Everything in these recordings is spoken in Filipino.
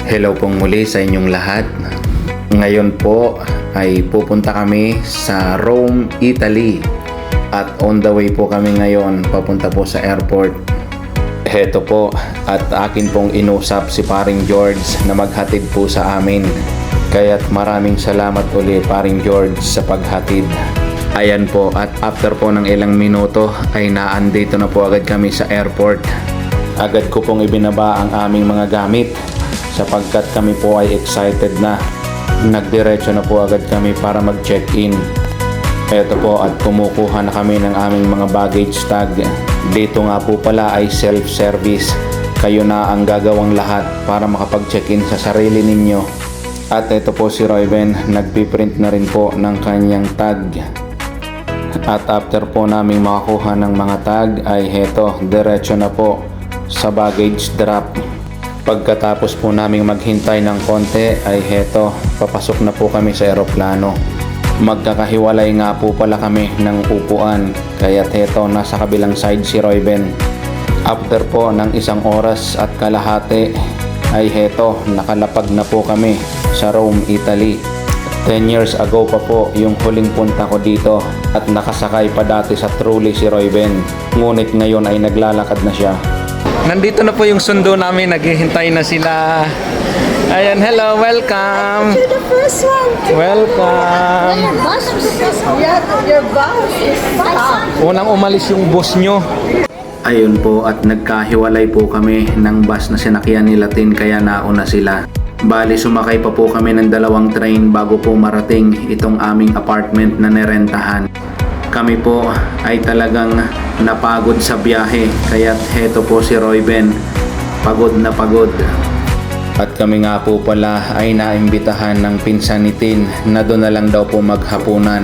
Hello pong muli sa inyong lahat. Ngayon po ay pupunta kami sa Rome, Italy. At on the way po kami ngayon papunta po sa airport. Heto po at akin pong inusap si paring George na maghatid po sa amin. Kaya't maraming salamat uli paring George sa paghatid. Ayan po at after po ng ilang minuto ay naandito na po agad kami sa airport. Agad ko pong ibinaba ang aming mga gamit sapagkat kami po ay excited na. Nagdiretso na po agad kami para mag-check-in. Eto po at kumukuha na kami ng aming mga baggage tag. Dito nga po pala ay self-service. Kayo na ang gagawang lahat para makapag-check-in sa sarili ninyo. At ito po si Royben, nagpiprint na rin po ng kanyang tag. At after po naming makakuha ng mga tag ay heto, diretso na po sa baggage drop. Pagkatapos po naming maghintay ng konti ay heto, papasok na po kami sa eroplano. Magkakahiwalay nga po pala kami ng upuan, kaya't heto nasa kabilang side si Royben. After po ng isang oras at kalahati ay heto, nakalapag na po kami sa Rome, Italy. 10 years ago pa po yung huling punta ko dito at nakasakay pa dati sa trolley si Royben. Ngunit ngayon ay naglalakad na siya. Nandito na po yung sundo namin, naghihintay na sila. Ayan, hello, welcome. You're the first one. Welcome. Your boss is fast. Unang umalis yung boss nyo. Ayun po at nagkahiwalay po kami ng bus na sinakyan ni Latin kaya nauna sila. Bali sumakay pa po kami ng dalawang train bago po marating itong aming apartment na nirentahan. Kami po ay talagang napagod sa biyahe kaya't heto po si Royben, pagod na pagod. At kami nga po pala ay naimbitahan ng pinsan ni Tin na doon na lang daw po maghapunan.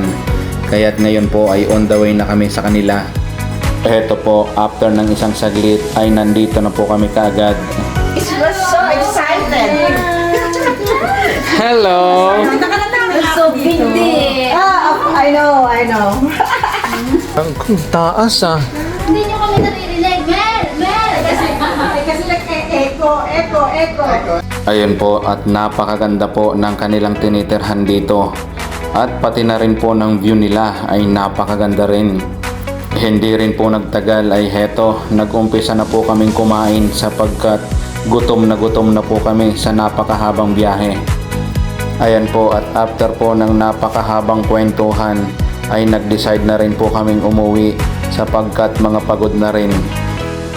Kaya't ngayon po ay on the way na kami sa kanila. Heto po, after ng isang saglit ay nandito na po kami kaagad. It was so excited. Hello! It's so big day. I know. Ang taas ah. Hindi nyo kami naririnig. Mer! Kasi echo. Ayun po at napakaganda po ng kanilang tinitirhan dito. At pati na rin po ng view nila ay napakaganda rin. Hindi rin po nagtagal ay heto, nag-umpisa na po kaming kumain sapagkat gutom na po kami sa napakahabang biyahe. Ayan po at after po ng napakahabang kwentuhan ay nag-decide na rin po kaming umuwi sapagkat mga pagod na rin.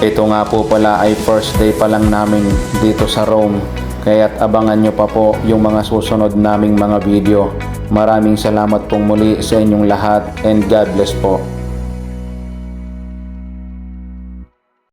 Ito nga po pala ay first day pa lang namin dito sa Rome, kaya't abangan nyo pa po yung mga susunod naming mga video. Maraming salamat pong muli sa inyong lahat and God bless po.